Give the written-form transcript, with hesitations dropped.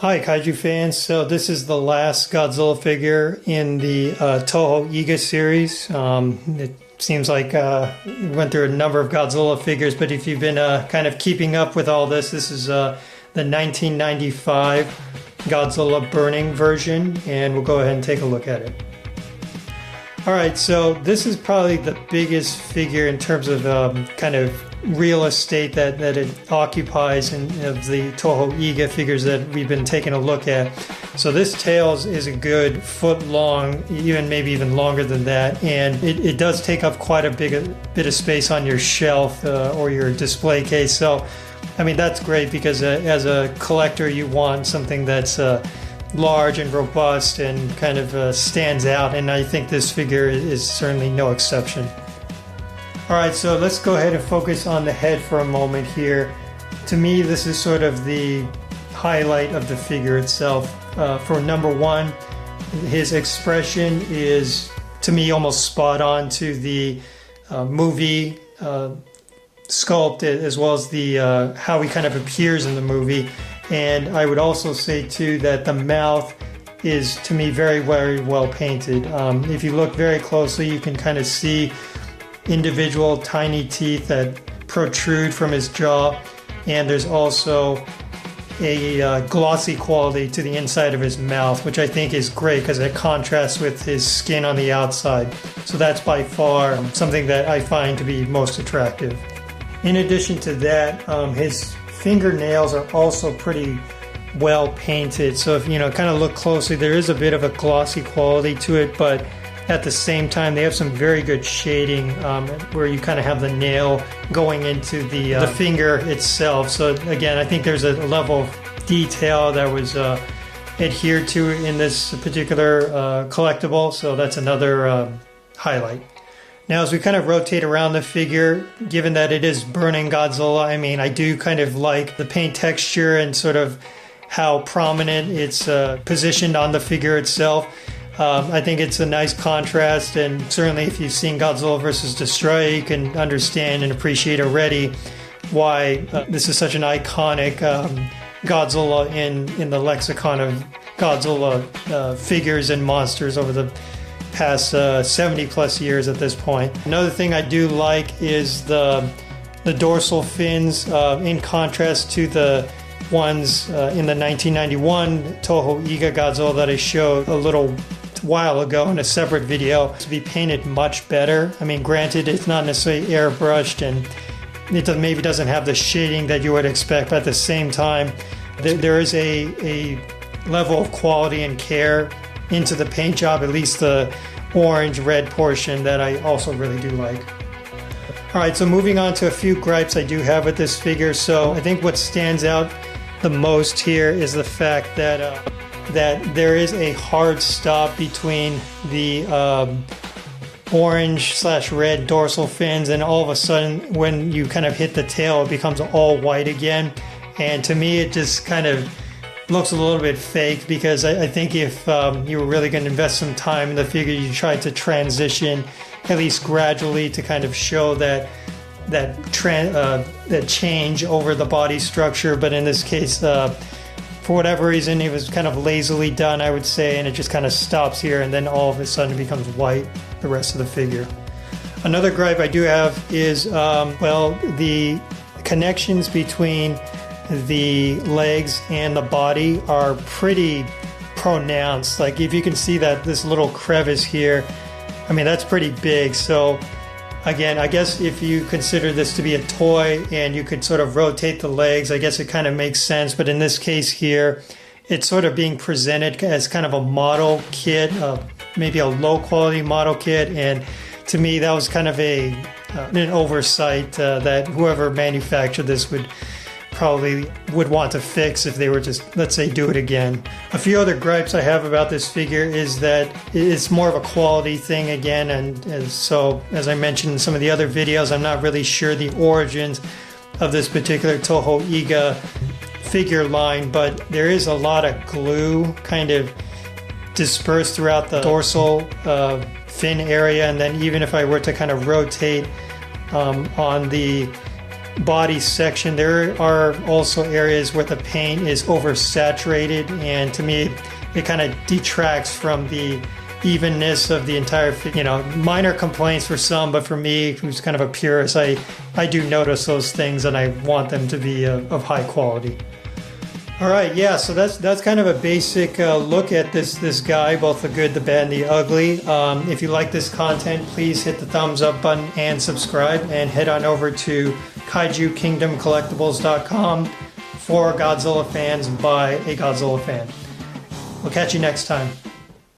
Hi Kaiju fans, so this is the last Godzilla figure in the Toho Eiga series. It seems like we went through a number of Godzilla figures, but if you've been kind of keeping up with all this, this is the 1995 Godzilla Burning version, and we'll go ahead and take a look at it. Alright, so this is probably the biggest figure in terms of kind of real estate that it occupies in of the Toho Eiga figures that we've been taking a look at. So this tail is a good foot long, maybe even longer than that, and it does take up quite a bit of space on your shelf or your display case. So I mean, that's great because as a collector you want something that's large and robust and kind of stands out, and I think this figure is certainly no exception. Alright, so let's go ahead and focus on the head for a moment here. To me, this is sort of the highlight of the figure itself. For number one, his expression is, to me, almost spot on to the movie sculpt, as well as the how he kind of appears in the movie. And I would also say, too, that the mouth is, to me, very, very well painted. If you look very closely, you can kind of see individual tiny teeth that protrude from his jaw, and there's also a glossy quality to the inside of his mouth, which I think is great because it contrasts with his skin on the outside. So that's by far something that I find to be most attractive. In addition to that, his fingernails are also pretty well painted. So if you kind of look closely, there is a bit of a glossy quality to it, but at the same time, they have some very good shading where you kind of have the nail going into the finger itself. So again, I think there's a level of detail that was adhered to in this particular collectible. So that's another highlight. Now, as we kind of rotate around the figure, given that it is Burning Godzilla, I mean, I do kind of like the paint texture and sort of how prominent it's positioned on the figure itself. I think it's a nice contrast, and certainly if you've seen Godzilla vs. Destroyer, you can understand and appreciate already why this is such an iconic Godzilla in the lexicon of Godzilla figures and monsters over the past 70 plus years at this point. Another thing I do like is the dorsal fins in contrast to the ones in the 1991 Toho Eiga Godzilla that I showed a little while ago in a separate video. To be painted much better. I mean, granted, it's not necessarily airbrushed and it maybe doesn't have the shading that you would expect, but at the same time, there is a level of quality and care into the paint job, at least the orange-red portion, that I also really do like. Alright, so moving on to a few gripes I do have with this figure. So I think what stands out the most here is the fact that there is a hard stop between the orange/red dorsal fins, and all of a sudden when you kind of hit the tail it becomes all white again, and to me it just kind of looks a little bit fake, because I think if you were really going to invest some time in the figure, you tried to transition at least gradually to kind of show that change over the body structure. But in this case, for whatever reason, it was kind of lazily done, I would say, and it just kind of stops here, and then all of a sudden it becomes white the rest of the figure. Another gripe I do have is, well, the connections between the legs and the body are pretty pronounced. Like, if you can see that this little crevice here, I mean, that's pretty big. So again, I guess if you consider this to be a toy and you could sort of rotate the legs, I guess it kind of makes sense. But in this case here, it's sort of being presented as kind of a model kit, maybe a low quality model kit. And to me, that was kind of an oversight that whoever manufactured this would want to fix if they were just, let's say, do it again. A few other gripes I have about this figure is that it's more of a quality thing again, and so as I mentioned in some of the other videos, I'm not really sure the origins of this particular Toho Eiga figure line, but there is a lot of glue kind of dispersed throughout the dorsal fin area, and then even if I were to kind of rotate on the body section, there are also areas where the paint is oversaturated, and to me it kind of detracts from the evenness of the entire, minor complaints for some, but for me, who's kind of a purist, I do notice those things, and I want them to be of high quality. All right, yeah, so that's kind of a basic look at this guy, both the good, the bad, and the ugly. If you like this content, please hit the thumbs up button and subscribe, and head on over to KaijuKingdomCollectibles.com for Godzilla fans by a Godzilla fan. We'll catch you next time.